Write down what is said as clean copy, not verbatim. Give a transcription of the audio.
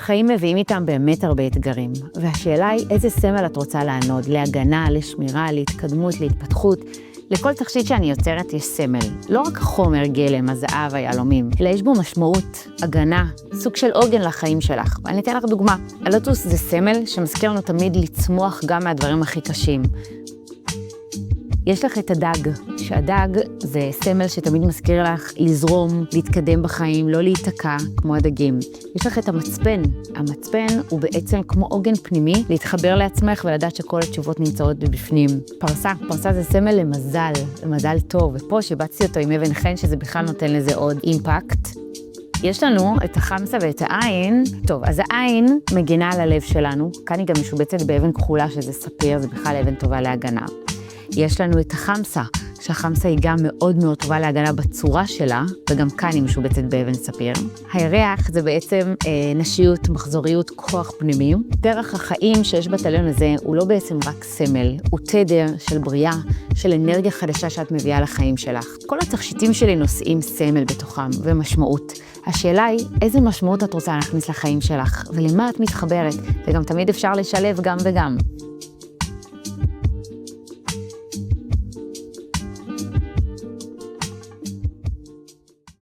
החיים מביאים איתם באמת הרבה אתגרים, והשאלה היא איזה סמל את רוצה לענוד, להגנה, לשמירה, להתקדמות, להתפתחות. לכל תכשיט שאני יוצרת יש סמל, לא רק חומר גלם, הזהב, היהלומים, אלא יש בו משמעות, הגנה, סוג של עוגן לחיים שלך. ואני אתן לך דוגמה, הלוטוס זה סמל שמזכיר לנו תמיד לצמוח גם מהדברים הכי קשים. יש לך את הדג, שהדג זה סמל שתמיד מזכיר לך לזרום, להתקדם בחיים, לא להיתקע כמו הדגים. יש לך את המצפן, המצפן הוא בעצם כמו עוגן פנימי, להתחבר לעצמך ולדעת שכל התשובות נמצאות בפנים. פרסה זה סמל למזל, למזל טוב, ופה שבצתי אותו עם אבן חן שזה בכלל נותן לזה עוד אימפקט. יש לנו את החמסה ואת העין. טוב, אז העין מגינה על הלב שלנו, כאן היא גם משובצת באבן כחולה שזה ספיר, זה בכלל אבן טובה להגנה. יש לנו את החמסה, שהחמסה היא גם מאוד מאוד טובה להגנה בצורה שלה, וגם כאן היא משובצת באבן ספיר. הירח זה בעצם נשיות, מחזוריות, כוח פנימי. דרך החיים שיש בתליון הזה הוא לא בעצם רק סמל, הוא תדר של בריאה, של אנרגיה חדשה שאת מביאה לחיים שלך. כל התכשיטים שלי נושאים סמל בתוכם ומשמעות. השאלה היא איזה משמעות את רוצה להכניס לחיים שלך, ולמה את מתחברת, וגם תמיד אפשר לשלב גם וגם.